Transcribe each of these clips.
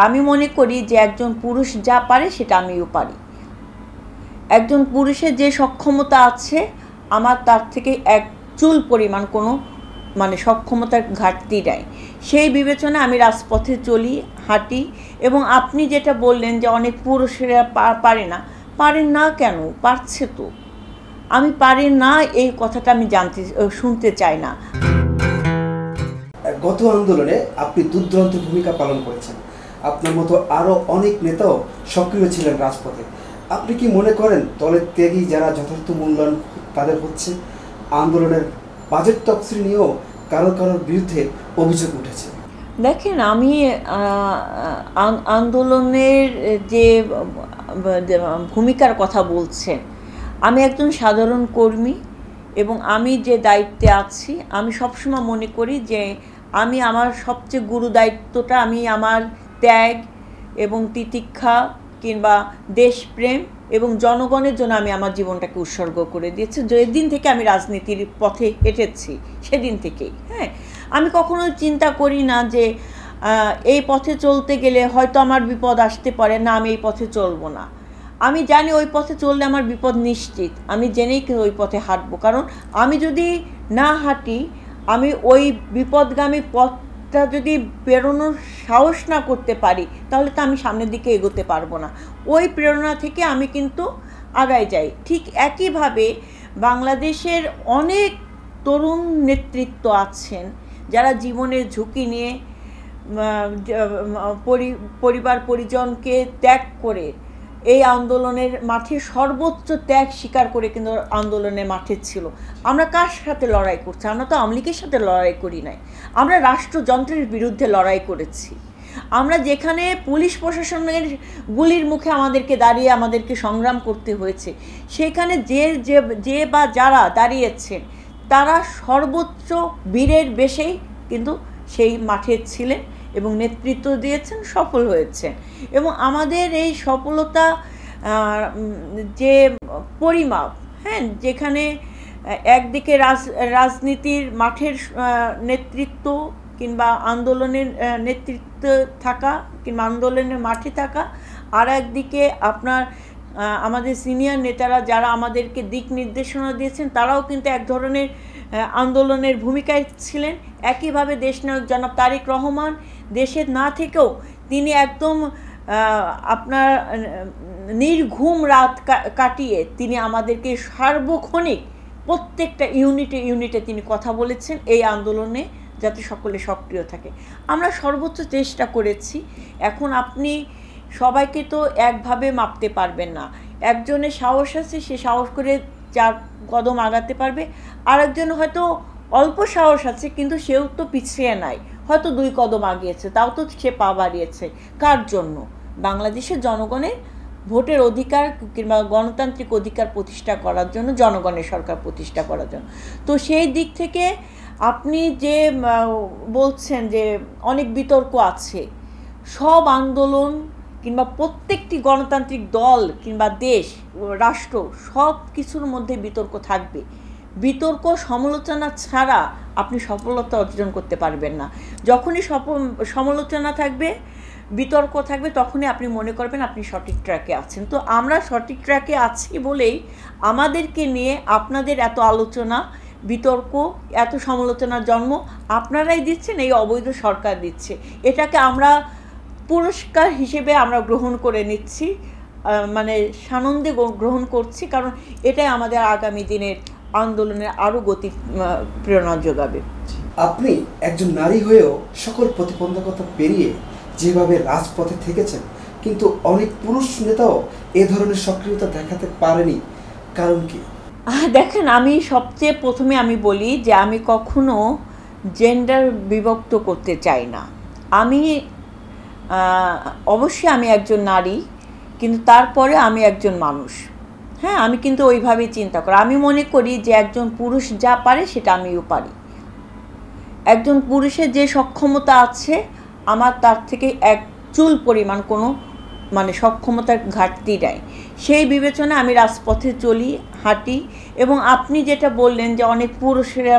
আমি মনে করি যে একজন পুরুষ যা পারে সেটা আমিও পারি। একজন পুরুষের যে সক্ষমতা আছে আমার তার থেকে এক চুল পরিমাণ কোনো সক্ষমতার ঘাটতি নাই। সেই বিবেচনায় আমি রাজপথে চলি, হাঁটি। এবং আপনি যেটা বললেন যে অনেক পুরুষেরা পারেন না কেন? পারছে তো। আমি পারি না এই কথাটা আমি শুনতে চাই না। গত আন্দোলনে আপনি দুর্দান্ত ভূমিকা পালন করেছেন। আপনার মতো আরও অনেক নেতাও সক্রিয় ছিলেন রাজপথে। আপনি কি মনে করেন দলের ত্যাগী যারা যথার্থ মূল্যায়ন তাদের হচ্ছে? আন্দোলনের বাজেট তফসিল নিয়েও কারোর বিরুদ্ধে অভিযোগ উঠেছে। দেখেন, আমি আন্দোলনের যে ভূমিকার কথা বলছেন, আমি একজন সাধারণ কর্মী এবং আমি যে দায়িত্বে আছি আমি সবসময় মনে করি যে আমি আমার সবচেয়ে গুরু দায়িত্বটা আমি আমার ত্যাগ এবং তিতিক্ষা কিংবা দেশপ্রেম এবং জনগণের জন্য আমি আমার জীবনটাকে উৎসর্গ করে দিয়েছি। যেদিন থেকে আমি রাজনীতির পথে হেঁটেছি সেদিন থেকেই। আমি কখনো চিন্তা করি না যে এই পথে চলতে গেলে হয়তো আমার বিপদ আসতে পারে, না আমি এই পথে চলবো না। আমি জানি ওই পথে চললে আমার বিপদ নিশ্চিত, আমি জেনেই কিন্তু ওই পথে হাঁটবো। কারণ আমি যদি না হাঁটি, আমি ওই বিপদগামী পথটা যদি পেরোনোর সাহস না করতে পারি, তাহলে তো আমি সামনের দিকে এগোতে পারবো না। ওই প্রেরণা থেকে আমি কিন্তু আগায় যাই। ঠিক একইভাবে বাংলাদেশের অনেক তরুণ নেতৃত্ব আছেন যারা জীবনের ঝুঁকি নিয়ে পরিবার পরিজনকে ত্যাগ করে এই আন্দোলনের মাঠে সর্বোচ্চ ত্যাগ স্বীকার করে কিন্তু আন্দোলনের মাঠে ছিল। আমরা কার সাথে লড়াই করছি? আমরা তো আওয়ামী লীগের সাথে লড়াই করি নাই, আমরা রাষ্ট্রযন্ত্রের বিরুদ্ধে লড়াই করেছি। আমরা যেখানে পুলিশ প্রশাসনের গুলির মুখে আমাদেরকে দাঁড়িয়ে আমাদেরকে সংগ্রাম করতে হয়েছে, সেখানে যে বা যারা দাঁড়িয়েছেন তারা সর্বোচ্চ বীরের বেশেই কিন্তু সেই মাঠে ছিলেন এবং নেতৃত্ব দিয়েছেন, সফল হয়েছেন। এবং আমাদের এই সফলতা যে পরিমাপ, যেখানে একদিকে রাজনীতির মাঠের নেতৃত্ব কিংবা আন্দোলনের নেতৃত্ব থাকা কিংবা আন্দোলনের মাঠে থাকা, আর একদিকে আপনার আমাদের সিনিয়র নেতারা যারা আমাদেরকে দিক নির্দেশনা দিয়েছেন তারাও কিন্তু এক ধরনের আন্দোলনের ভূমিকায় ছিলেন। একইভাবে দেশনায়ক জনাব তারেক রহমান দেশে না থেকেও তিনি একদম আপনার নির্ঘুম রাত কাটিয়ে তিনি আমাদেরকে সার্বক্ষণিক প্রত্যেকটা ইউনিটে তিনি কথা বলেছেন এই আন্দোলনে যাতে সকলে সক্রিয় থাকে। আমরা সর্বোচ্চ চেষ্টা করেছি। এখন আপনি সবাইকে তো একভাবে মাপতে পারবেন না। একজনের সাহস আছে, সে সাহস করে 4 কদম আগাতে পারবে, আরেকজন হয়তো অল্প সাহস আছে কিন্তু সেও তো পিছিয়ে নাই, হয়তো 2 কদম আগিয়েছে, তাও তো সে পা বাড়িয়েছে। কার জন্য? বাংলাদেশের জনগণের ভোটের অধিকার কিংবা গণতান্ত্রিক অধিকার প্রতিষ্ঠা করার জন্য, জনগণের সরকার প্রতিষ্ঠা করার জন্য। তো সেই দিক থেকে আপনি যে বলছেন যে অনেক বিতর্ক আছে, সব আন্দোলন কিংবা প্রত্যেকটি গণতান্ত্রিক দল কিংবা দেশ রাষ্ট্র সব কিছুর মধ্যে বিতর্ক থাকবে। বিতর্ক সমালোচনা ছাড়া আপনি সফলতা অর্জন করতে পারবেন না। যখনই সমালোচনা থাকবে, বিতর্ক থাকবে, তখনই আপনি মনে করবেন আপনি সঠিক ট্র্যাকে আছেন। তো আমরা সঠিক ট্র্যাকে আছি বলেই আমাদেরকে নিয়ে আপনাদের এত আলোচনা, বিতর্ক, এত সমালোচনার জন্ম আপনারাই দিচ্ছেন, এই অবৈধ সরকার দিচ্ছে। এটাকে আমরা পুরস্কার হিসেবে আমরা গ্রহণ করে নিচ্ছি, সানন্দে গ্রহণ করছি, কারণ এটাই আমাদের আগামী দিনের আন্দোলনের আরও গতি প্রেরণা যোগাবে। আপনি একজন নারী হয়েও সকল প্রতিবন্ধকতা পেরিয়ে যেভাবে রাজপথে থেকেছেন, কিন্তু অনেক পুরুষ নেতাও এ ধরনের সক্রিয়তা দেখাতে পারেনি, কারণ কি? দেখেন, আমি সবচেয়ে প্রথমে আমি বলি যে আমি কখনো জেন্ডার বিভক্ত করতে চাই না। অবশ্যই আমি একজন নারী, কিন্তু তারপরে আমি একজন মানুষ। আমি কিন্তু ওইভাবেই চিন্তা করি। আমি মনে করি যে একজন পুরুষ যা পারে সেটা আমিও পারি। একজন পুরুষের যে সক্ষমতা আছে আমার তার থেকে এক চুল পরিমাণ কোনো সক্ষমতার ঘাটতি নাই। সেই বিবেচনায় আমি রাজপথে চলি, হাঁটি। এবং আপনি যেটা বললেন যে অনেক পুরুষেরা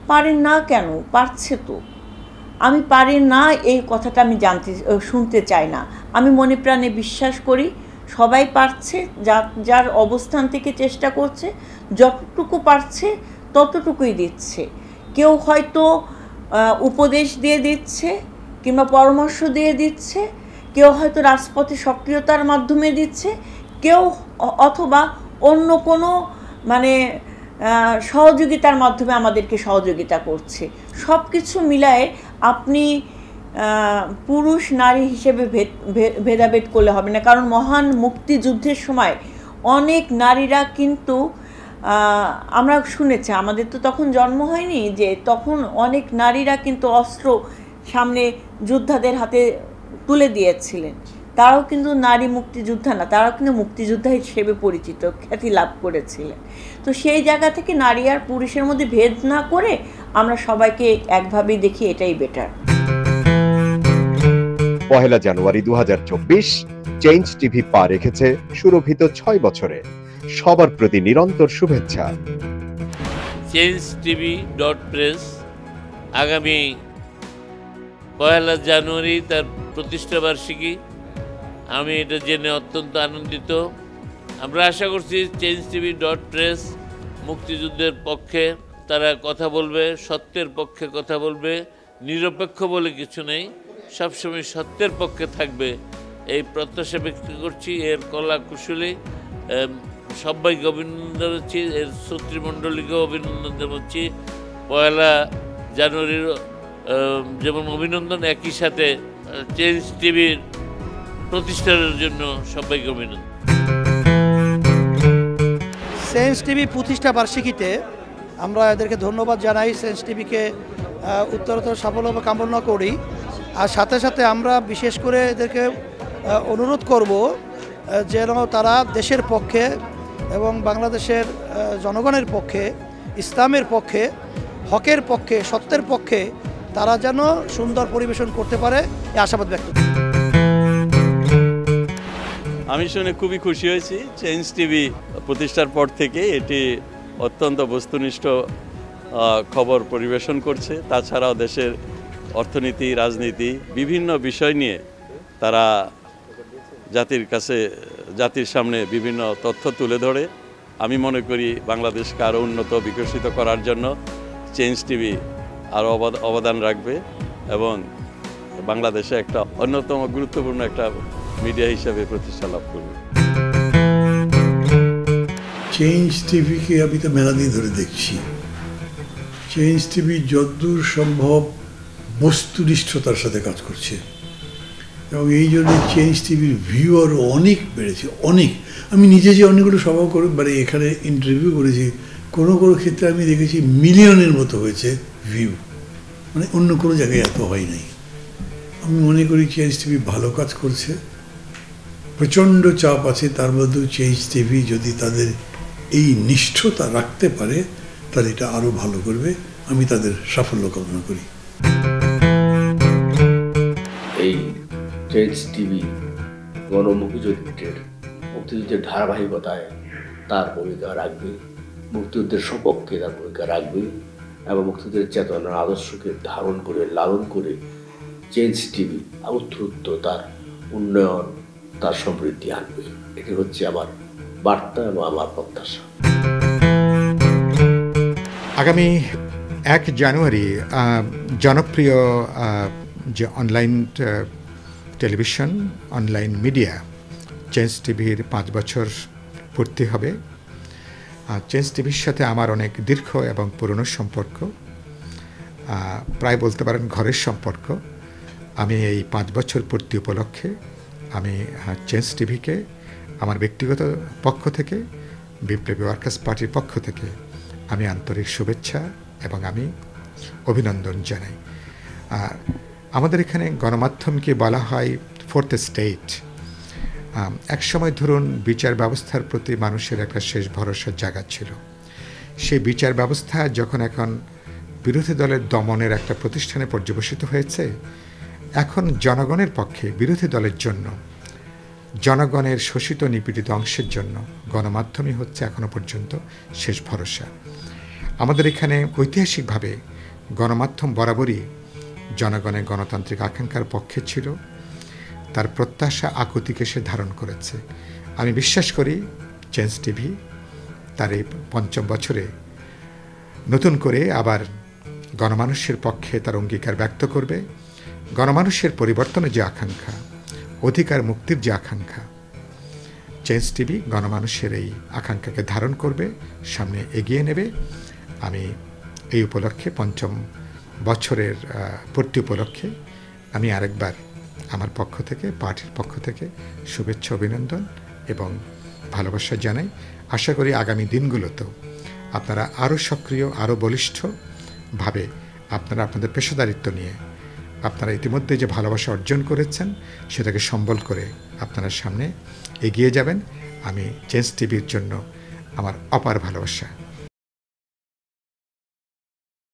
পারেন না কেন? পারছে তো। আমি পারি না এই কথাটা আমি শুনতে চাই না। আমি মনে প্রাণে বিশ্বাস করি সবাই পারছে, যার অবস্থান থেকে চেষ্টা করছে, যতটুকু পারছে ততটুকুই দিচ্ছে। কেউ হয়তো উপদেশ দিয়ে দিচ্ছে কিংবা পরামর্শ দিয়ে দিচ্ছে, কেউ হয়তো রাজপথে সক্রিয়তার মাধ্যমে দিচ্ছে, কেউ অথবা অন্য কোনো সহযোগিতার মাধ্যমে আমাদেরকে সহযোগিতা করছে। সব কিছু মিলায়ে আপনি পুরুষ নারী হিসেবে ভেদাভেদ করলে হবে না, কারণ মহান মুক্তিযুদ্ধের সময় অনেক নারীরা কিন্তু আমরা শুনেছি, আমাদের তো তখন জন্ম হয়নি, যে তখন অনেক নারীরা কিন্তু অস্ত্র সামনে যোদ্ধাদের হাতে তুলে দিয়েছিলেন। তারাও কিন্তু নারী মুক্তিযোদ্ধা না, তারাও কিন্তু মুক্তিযোদ্ধা হিসেবে পরিচিত, খ্যাতি লাভ করেছিলেন। তো সেই জায়গা থেকে নারী আর পুরুষের মধ্যে ভেদ না করে আমরা সবাইকে একভাবেই দেখি, এটাই বেটার। 1 জানুয়ারি 2024 চেঞ্জ টিভি পা রেখেছে সুরভিত 6 বছরে। সবার প্রতি নিরন্তর শুভেচ্ছা। changetv.press আগামী 1 জানুয়ারি তার প্রতিষ্ঠা বার্ষিকী। আমি এটা জেনে অত্যন্ত আনন্দিত। আমরা আশা করছি changetv.press মুক্তিযুদ্ধের পক্ষে তারা কথা বলবে, সত্যের পক্ষে কথা বলবে, নিরপেক্ষ বলে কিছু নেই, সবসময় সত্যের পক্ষে থাকবে, এই প্রত্যাশা ব্যক্ত করছি। এর কলা কুশলী সবাইকে অভিনন্দন জানাচ্ছি, এর শ্রোতৃমণ্ডলীকেও অভিনন্দন জানাচ্ছি। 1 জানুয়ারির যেমন অভিনন্দন, একই সাথে চেঞ্জ টিভির প্রতিষ্ঠানের জন্য সবাইকে অভিনন্দন। চেঞ্জ টিভি প্রতিষ্ঠা বার্ষিকীতে আমরা এদেরকে ধন্যবাদ জানাই, চেঞ্জ টিভিকে উত্তরোত্তর সাফল্য কামনা করি। আর সাথে সাথে আমরা বিশেষ করে এদেরকে অনুরোধ করব যেন তারা দেশের পক্ষে এবং বাংলাদেশের জনগণের পক্ষে, ইসলামের পক্ষে, হকের পক্ষে, সত্যের পক্ষে তারা যেন সুন্দর পরিবেশন করতে পারে, এই আশাবাদ ব্যক্ত করি। আমি শুনে খুবই খুশি হয়েছি। চেঞ্জ টিভি প্রতিষ্ঠার পর থেকে এটি অত্যন্ত বস্তুনিষ্ঠ খবর পরিবেশন করছে। তাছাড়াও দেশের অর্থনীতি, রাজনীতি, বিভিন্ন বিষয় নিয়ে তারা জাতির সামনে বিভিন্ন তথ্য তুলে ধরে। আমি মনে করি বাংলাদেশকে আরও উন্নত বিকশিত করার জন্য চেঞ্জ টিভি আরও অবদান রাখবে এবং বাংলাদেশে একটা অন্যতম গুরুত্বপূর্ণ একটা মিডিয়া হিসেবে প্রতিষ্ঠা লাভ করবে। চেঞ্জ টিভিকে আমি তো মেলা দিন ধরে দেখছি। চেঞ্জ টিভি যতদূর সম্ভব বস্তুনিষ্ঠতার সাথে কাজ করছে এবং এই জন্য চেঞ্জ টিভির ভিউ আরও অনেক বেড়েছে, অনেক। আমি নিজে যে অনেকগুলো সভা করে এখানে ইন্টারভিউ করেছি, কোনো ক্ষেত্রে আমি দেখেছি মিলিয়নের মতো হয়েছে ভিউ, অন্য কোনো জায়গায় এত হয় নাই। আমি মনে করি চেঞ্জ টিভি ভালো কাজ করছে, প্রচণ্ড চাপ আছে, তার মধ্যেও চেঞ্জ টিভি যদি তাদের এই নিষ্ঠতা রাখতে পারে তাহলে এটা আরও ভালো করবে। আমি তাদের সাফল্য কামনা করি। এই চেঞ্জ টিভি মুক্তিযুদ্ধের ধারাবাহিকতায় তার ভূমিকা রাখবে, মুক্তিযুদ্ধের সপক্ষে তার ভূমিকা রাখবে এবং মুক্তিযুদ্ধের চেতনার আদর্শকে ধারণ করে লালন করে চেঞ্জ টিভি উত্তরোত্তর তার উন্নয়ন, তার সমৃদ্ধি আনবে। এটি হচ্ছে আমার বার্তা এবং আমার প্রত্যাশা। আগামী 1 জানুয়ারি জনপ্রিয় যে online television, online media change টিভির 5 বছর পূর্তি হবে। চেঞ্জ টিভির সাথে আমার অনেক দীর্ঘ এবং পুরনো সম্পর্ক, প্রায় বলতে পারেন ঘরের সম্পর্ক। আমি এই 5 বছর পূর্তি উপলক্ষে আমি চেঞ্জ টিভিকে আমার ব্যক্তিগত পক্ষ থেকে, বিপ্লবী ওয়ার্কার্স পার্টির পক্ষ থেকে আমি আন্তরিক শুভেচ্ছা এবং আমি অভিনন্দন জানাই। আমাদের এখানে গণমাধ্যমকে বলা হয় 4th স্টেট। একসময় ধরুন বিচার ব্যবস্থার প্রতি মানুষের একটা শেষ ভরসার জায়গা ছিল। সেই বিচার ব্যবস্থা যখন এখন বিরোধী দলের দমনের একটা প্রতিষ্ঠানে পর্যবসিত হয়েছে, এখন জনগণের পক্ষে, বিরোধী দলের জন্য, জনগণের শোষিত নিপীড়িত অংশের জন্য গণমাধ্যমই হচ্ছে এখনো পর্যন্ত শেষ ভরসা। আমাদের এখানে ঐতিহাসিকভাবে গণমাধ্যম বরাবরই জনগণের গণতান্ত্রিক আকাঙ্ক্ষার পক্ষে ছিল, তার প্রত্যাশা আকুতিকে সে ধারণ করেছে। আমি বিশ্বাস করি চেঞ্জ টিভি তার এই ৫ম বছরে নতুন করে আবার গণমানুষের পক্ষে তার অঙ্গীকার ব্যক্ত করবে। গণমানুষের পরিবর্তনের যে আকাঙ্ক্ষা, অধিকার মুক্তির যে আকাঙ্ক্ষা, চেঞ্জ টিভি গণমানুষের এই আকাঙ্ক্ষাকে ধারণ করবে, সামনে এগিয়ে নেবে। আমি এই উপলক্ষে ৫ম বছরের পূর্তি উপলক্ষে আমি আরেকবার আমার পক্ষ থেকে, পার্টির পক্ষ থেকে শুভেচ্ছা, অভিনন্দন এবং ভালোবাসা জানাই। আশা করি আগামী দিনগুলোতেও আপনারা আরও সক্রিয়, আরও বলিষ্ঠভাবে আপনারা আপনাদের পেশাদারিত্ব নিয়ে আপনারা ইতিমধ্যে যে ভালোবাসা অর্জন করেছেন সেটাকে সম্বল করে আপনারা সামনে এগিয়ে যাবেন। আমি চেঞ্জ টিভির জন্য আমার অপার ভালোবাসা